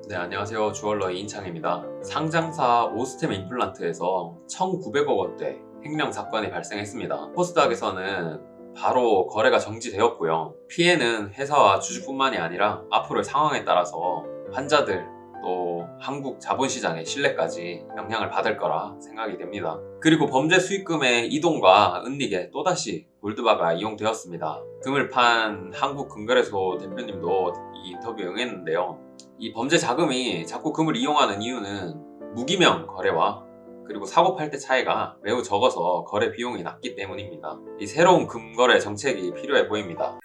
네, 안녕하세요. 주얼러 이인창입니다. 상장사 오스템 임플란트에서 1,900억 원대 횡령 사건이 발생했습니다. 코스닥에서는 바로 거래가 정지되었고요. 피해는 회사와 주주뿐만이 아니라 앞으로의 상황에 따라서 환자들 또 한국 자본시장의 신뢰까지 영향을 받을 거라 생각이 됩니다. 그리고 범죄 수익금의 이동과 은닉에 또다시 골드바가 이용되었습니다. 금을 판 한국금거래소 대표님도 이 인터뷰에 응했는데요. 이 범죄 자금이 자꾸 금을 이용하는 이유는 무기명 거래와 그리고 사고 팔 때 차이가 매우 적어서 거래 비용이 낮기 때문입니다. 이 새로운 금거래 정책이 필요해 보입니다.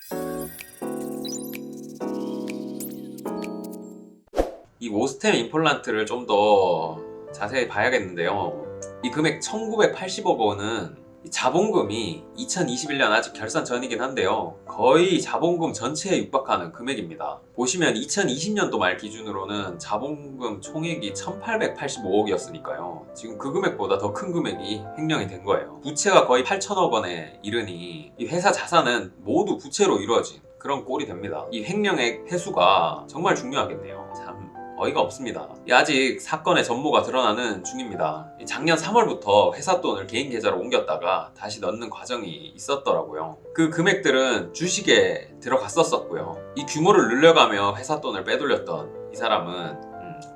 이 오스템 임플란트를 좀 더 자세히 봐야겠는데요. 이 금액 1980억 원은 자본금이 2021년 아직 결산 전이긴 한데요. 거의 자본금 전체에 육박하는 금액입니다. 보시면 2020년도 말 기준으로는 자본금 총액이 1885억이었으니까요. 지금 그 금액보다 더 큰 금액이 횡령이 된 거예요. 부채가 거의 8천억 원에 이르니 이 회사 자산은 모두 부채로 이루어진 그런 꼴이 됩니다. 이 횡령액 회수가 정말 중요하겠네요. 참 어이가 없습니다. 아직 사건의 전모가 드러나는 중입니다. 작년 3월부터 회사 돈을 개인 계좌로 옮겼다가 다시 넣는 과정이 있었더라고요. 그 금액들은 주식에 들어갔었고요. 이 규모를 늘려가며 회사 돈을 빼돌렸던 이 사람은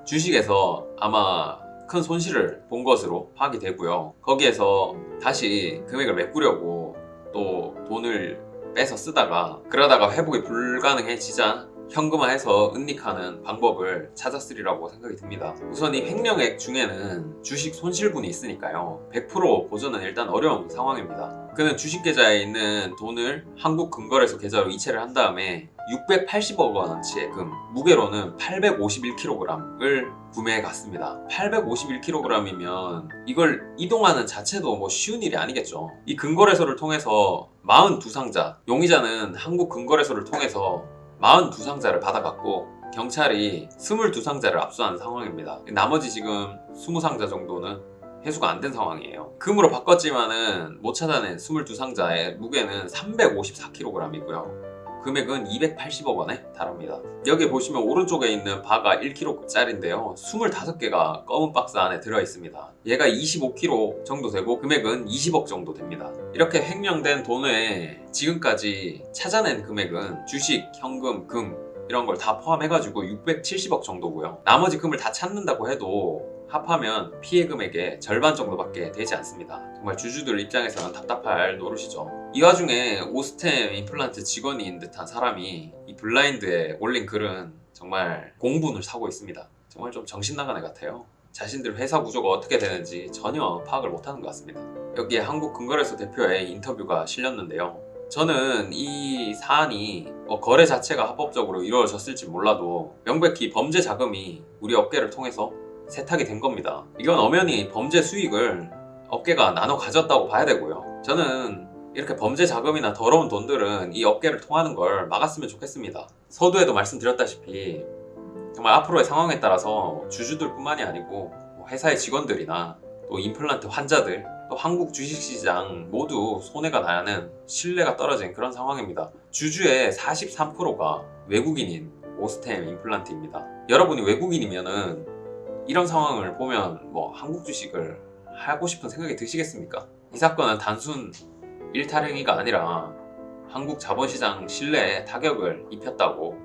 주식에서 아마 큰 손실을 본 것으로 파악이 되고요. 거기에서 다시 금액을 메꾸려고 또 돈을 빼서 쓰다가 그러다가 회복이 불가능해지자 현금화해서 은닉하는 방법을 찾았으리라고 생각이 듭니다. 우선 이 횡령액 중에는 주식 손실분이 있으니까요. 100% 보전은 일단 어려운 상황입니다. 그는 주식 계좌에 있는 돈을 한국금거래소 계좌로 이체를 한 다음에 680억 원어치의 금, 무게로는 851kg을 구매해 갔습니다. 851kg이면 이걸 이동하는 자체도 뭐 쉬운 일이 아니겠죠. 이 금거래소를 통해서 42상자, 용의자는 한국금거래소를 통해서 42상자를 받아갔고 경찰이 22상자를 압수한 상황입니다. 나머지 지금 20상자 정도는 회수가 안 된 상황이에요. 금으로 바꿨지만은 못 찾아낸 22상자의 무게는 354kg이고요. 금액은 280억 원에 달합니다. 여기 보시면 오른쪽에 있는 바가 1kg짜리인데요. 25개가 검은 박스 안에 들어있습니다. 얘가 25kg 정도 되고 금액은 20억 정도 됩니다. 이렇게 횡령된 돈에 지금까지 찾아낸 금액은 주식, 현금, 금 이런 걸 다 포함해가지고 670억 정도고요. 나머지 금을 다 찾는다고 해도 합하면 피해 금액의 절반 정도밖에 되지 않습니다. 정말 주주들 입장에서는 답답할 노릇이죠. 이 와중에 오스템 임플란트 직원인 듯한 사람이 이 블라인드에 올린 글은 정말 공분을 사고 있습니다. 정말 좀 정신 나간 애 같아요. 자신들 회사 구조가 어떻게 되는지 전혀 파악을 못하는 것 같습니다. 여기에 한국금거래소 대표의 인터뷰가 실렸는데요. 저는 이 사안이 거래 자체가 합법적으로 이루어졌을지 몰라도 명백히 범죄 자금이 우리 업계를 통해서 세탁이 된 겁니다. 이건 엄연히 범죄 수익을 업계가 나눠 가졌다고 봐야 되고요. 저는 이렇게 범죄 자금이나 더러운 돈들은 이 업계를 통하는 걸 막았으면 좋겠습니다. 서두에도 말씀드렸다시피 정말 앞으로의 상황에 따라서 주주들 뿐만이 아니고 회사의 직원들이나 또 임플란트 환자들 또 한국 주식시장 모두 손해가 나는 신뢰가 떨어진 그런 상황입니다. 주주의 43%가 외국인인 오스템 임플란트입니다. 여러분이 외국인이면은 이런 상황을 보면 한국 주식을 하고 싶은 생각이 드시겠습니까? 이 사건은 단순 일탈행위가 아니라 한국 자본시장 신뢰에 타격을 입혔다고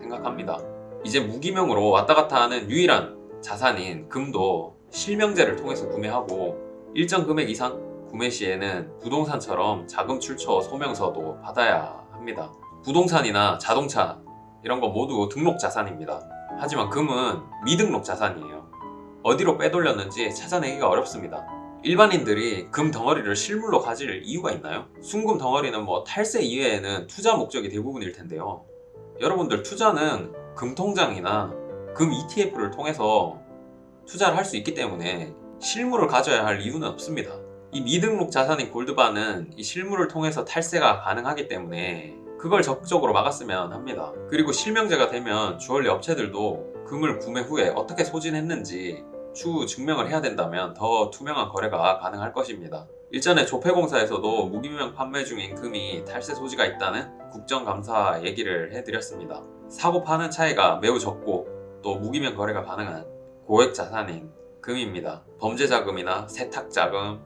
생각합니다. 이제 무기명으로 왔다 갔다 하는 유일한 자산인 금도 실명제를 통해서 구매하고 일정 금액 이상 구매 시에는 부동산처럼 자금 출처 소명서도 받아야 합니다. 부동산이나 자동차 이런 거 모두 등록 자산입니다. 하지만 금은 미등록 자산이에요. 어디로 빼돌렸는지 찾아내기가 어렵습니다. 일반인들이 금 덩어리를 실물로 가질 이유가 있나요? 순금 덩어리는 탈세 이외에는 투자 목적이 대부분일 텐데요. 여러분들 투자는 금통장이나 금 ETF를 통해서 투자를 할 수 있기 때문에 실물을 가져야 할 이유는 없습니다. 이 미등록 자산인 골드바는 이 실물을 통해서 탈세가 가능하기 때문에 그걸 적극적으로 막았으면 합니다. 그리고 실명제가 되면 주얼리 업체들도 금을 구매 후에 어떻게 소진했는지 추후 증명을 해야 된다면 더 투명한 거래가 가능할 것입니다. 일전에 조폐공사에서도 무기명 판매 중인 금이 탈세 소지가 있다는 국정감사 얘기를 해드렸습니다. 사고 파는 차이가 매우 적고 또 무기명 거래가 가능한 고액 자산인 금입니다. 범죄 자금이나 세탁 자금,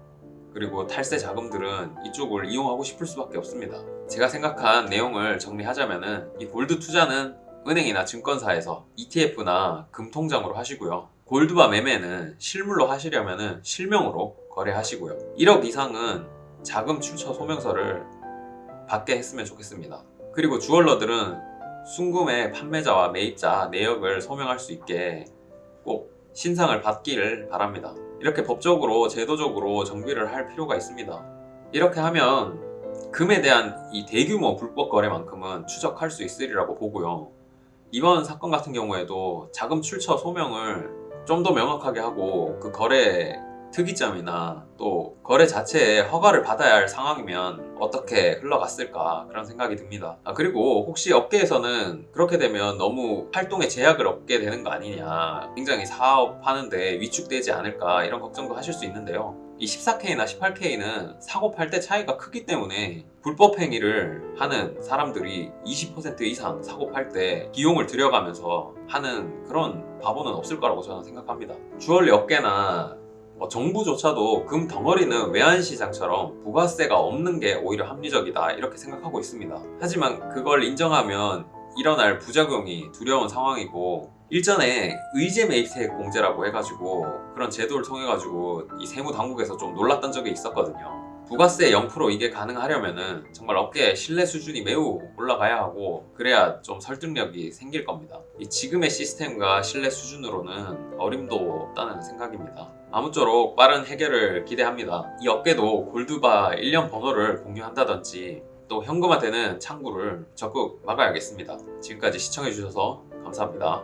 그리고 탈세 자금들은 이쪽을 이용하고 싶을 수밖에 없습니다. 제가 생각한 내용을 정리하자면은 이 골드 투자는 은행이나 증권사에서 ETF나 금통장으로 하시고요. 골드바 매매는 실물로 하시려면은 실명으로 거래하시고요. 1억 이상은 자금 출처 소명서를 받게 했으면 좋겠습니다. 그리고 주얼러들은 순금의 판매자와 매입자 내역을 소명할 수 있게 꼭 신상을 받기를 바랍니다. 이렇게 법적으로 제도적으로 정비를 할 필요가 있습니다. 이렇게 하면 금에 대한 이 대규모 불법 거래만큼은 추적할 수 있으리라고 보고요. 이번 사건 같은 경우에도 자금 출처 소명을 좀 더 명확하게 하고 그 거래 특이점이나 또 거래 자체에 허가를 받아야 할 상황이면 어떻게 흘러갔을까 그런 생각이 듭니다. 그리고 혹시 업계에서는 그렇게 되면 너무 활동에 제약을 얻게 되는 거 아니냐, 굉장히 사업하는데 위축되지 않을까 이런 걱정도 하실 수 있는데요. 이 14K나 18K는 사고 팔 때 차이가 크기 때문에 불법 행위를 하는 사람들이 20% 이상 사고 팔 때 비용을 들여가면서 하는 그런 바보는 없을 거라고 저는 생각합니다. 주얼리 업계나 정부조차도 금 덩어리는 외환시장처럼 부가세가 없는 게 오히려 합리적이다 이렇게 생각하고 있습니다. 하지만 그걸 인정하면 일어날 부작용이 두려운 상황이고, 일전에 의제 매입세액 공제라고 해가지고 그런 제도를 통해 가지고 이 세무당국에서 좀 놀랐던 적이 있었거든요. 부가세 0% 이게 가능하려면은 정말 업계의 신뢰 수준이 매우 올라가야 하고, 그래야 좀 설득력이 생길 겁니다. 이 지금의 시스템과 신뢰 수준으로는 어림도 없다는 생각입니다. 아무쪼록 빠른 해결을 기대합니다. 이 업계도 골드바 1년 번호를 공유한다든지 또 현금화되는 창구를 적극 막아야겠습니다. 지금까지 시청해주셔서 감사합니다.